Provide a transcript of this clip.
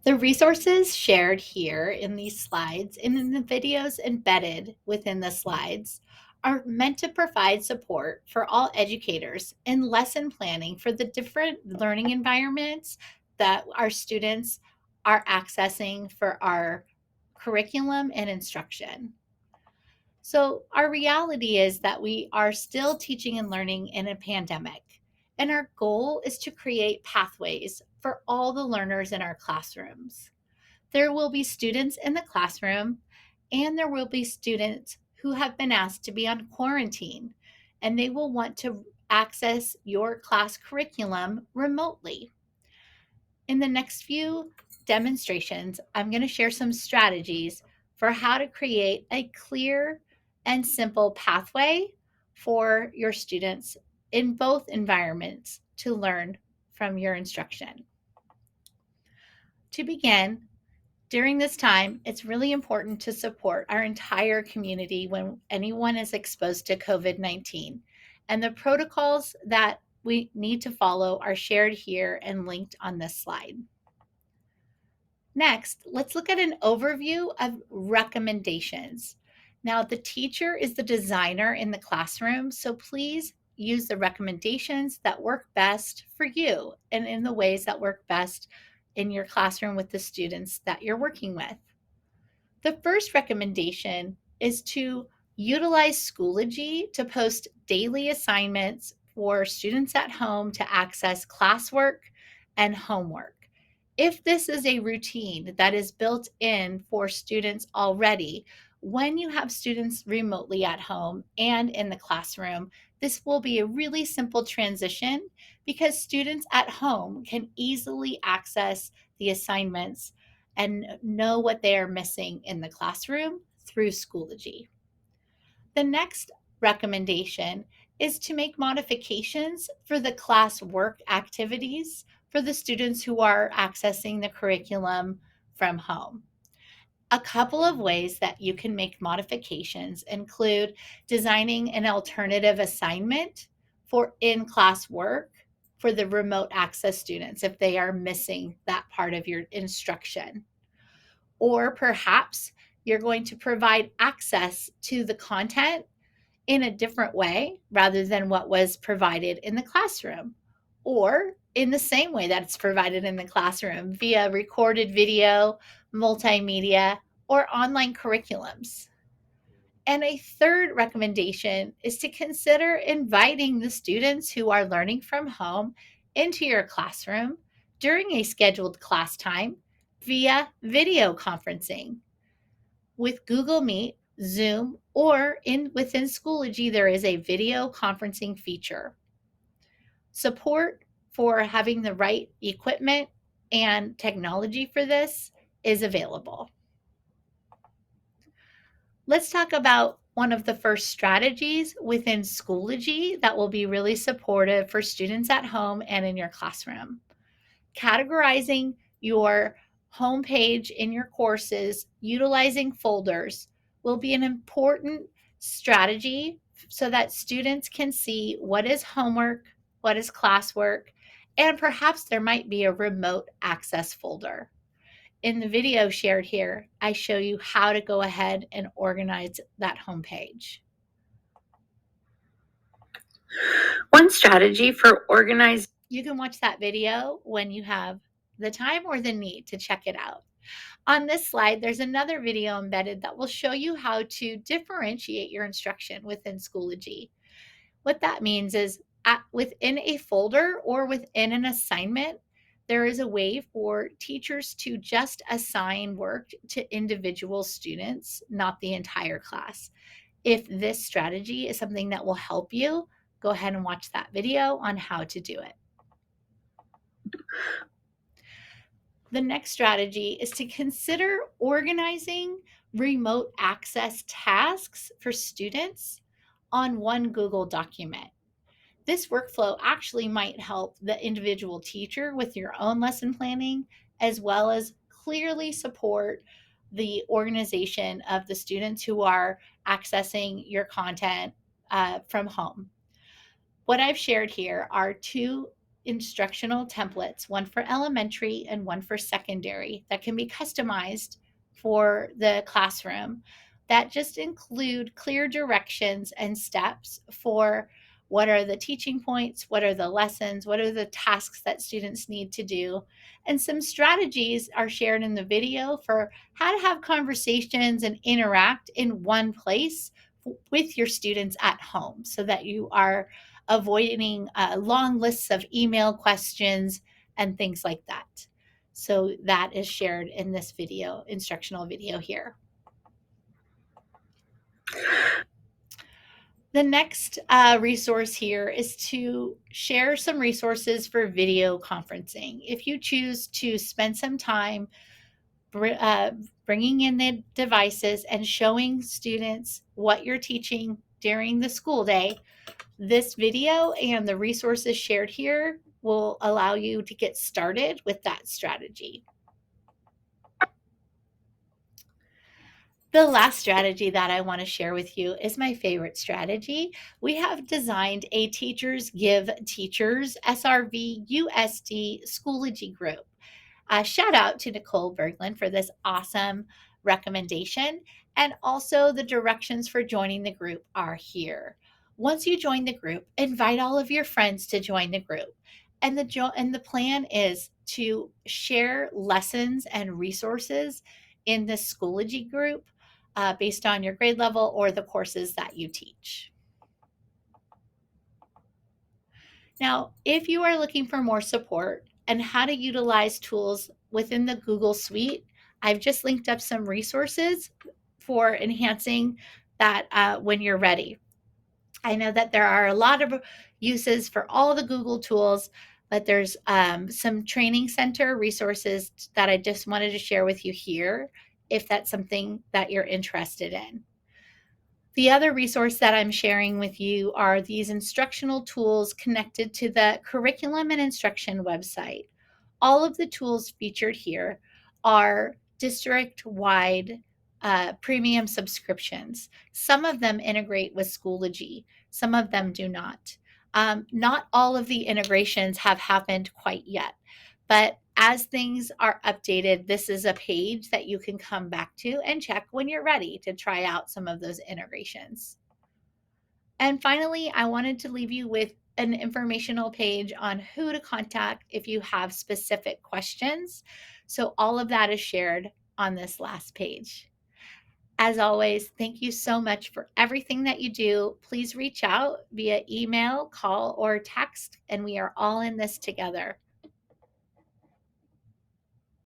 The resources shared here in these slides and in the videos embedded within the slides are meant to provide support for all educators in lesson planning for the different learning environments that our students are accessing for our curriculum and instruction. So, our reality is that we are still teaching and learning in a pandemic, and our goal is to create pathways for all the learners in our classrooms. There will be students in the classroom, and there will be students who have been asked to be on quarantine, and they will want to access your class curriculum remotely. In the next few demonstrations, I'm going to share some strategies for how to create a clear and simple pathway for your students in both environments to learn from your instruction. To begin, during this time, it's really important to support our entire community when anyone is exposed to COVID-19. And the protocols that we need to follow are shared here and linked on this slide. Next, let's look at an overview of recommendations. Now, the teacher is the designer in the classroom, so please use the recommendations that work best for you and in the ways that work best in your classroom with the students that you're working with. The first recommendation is to utilize Schoology to post daily assignments for students at home to access classwork and homework. If this is a routine that is built in for students already, when you have students remotely at home and in the classroom, this will be a really simple transition because students at home can easily access the assignments and know what they are missing in the classroom through Schoology. The next recommendation is to make modifications for the class work activities for the students who are accessing the curriculum from home. A couple of ways that you can make modifications include designing an alternative assignment for in-class work for the remote access students if they are missing that part of your instruction. Or perhaps you're going to provide access to the content in a different way rather than what was provided in the classroom, or in the same way that it's provided in the classroom via recorded video, multimedia, or online curriculums. And a third recommendation is to consider inviting the students who are learning from home into your classroom during a scheduled class time via video conferencing. With Google Meet, Zoom, or within Schoology, there is a video conferencing feature. Support for having the right equipment and technology for this is available. Let's talk about one of the first strategies within Schoology that will be really supportive for students at home and in your classroom. Categorizing your homepage in your courses utilizing folders will be an important strategy so that students can see what is homework, what is classwork, and perhaps there might be a remote access folder. In the video shared here, I show you how to go ahead and organize that homepage. One strategy for organizing. You can watch that video when you have the time or the need to check it out. On this slide, there's another video embedded that will show you how to differentiate your instruction within Schoology. What that means is within a folder or within an assignment, there is a way for teachers to just assign work to individual students, not the entire class. If this strategy is something that will help you, go ahead and watch that video on how to do it. The next strategy is to consider organizing remote access tasks for students on one Google document. This workflow actually might help the individual teacher with your own lesson planning, as well as clearly support the organization of the students who are accessing your content from home. What I've shared here are two instructional templates, one for elementary and one for secondary, that can be customized for the classroom, that just include clear directions and steps for what are the teaching points, what are the lessons, what are the tasks that students need to do. And some strategies are shared in the video for how to have conversations and interact in one place with your students at home so that you are avoiding long lists of email questions and things like that. So that is shared in this video, instructional video here. The next resource here is to share some resources for video conferencing. If you choose to spend some time bringing in the devices and showing students what you're teaching during the school day, this video and the resources shared here will allow you to get started with that strategy. The last strategy that I want to share with you is my favorite strategy. We have designed a Teachers Give Teachers SRV USD Schoology group. Shout out to Nicole Berglund for this awesome recommendation. And also, the directions for joining the group are here. Once you join the group, invite all of your friends to join the group. And the plan is to share lessons and resources in the Schoology group based on your grade level or the courses that you teach. Now, if you are looking for more support and how to utilize tools within the Google Suite, I've just linked up some resources for enhancing that when you're ready. I know that there are a lot of uses for all the Google tools, but there's some training center resources that I just wanted to share with you here if that's something that you're interested in. The other resource that I'm sharing with you are these instructional tools connected to the curriculum and instruction website. All of the tools featured here are district-wide premium subscriptions. Some of them integrate with Schoology, some of them do not. Not all of the integrations have happened quite yet, but as things are updated, this is a page that you can come back to and check when you're ready to try out some of those integrations. And finally, I wanted to leave you with an informational page on who to contact if you have specific questions. So all of that is shared on this last page. As always, thank you so much for everything that you do. Please reach out via email, call, or text, and we are all in this together.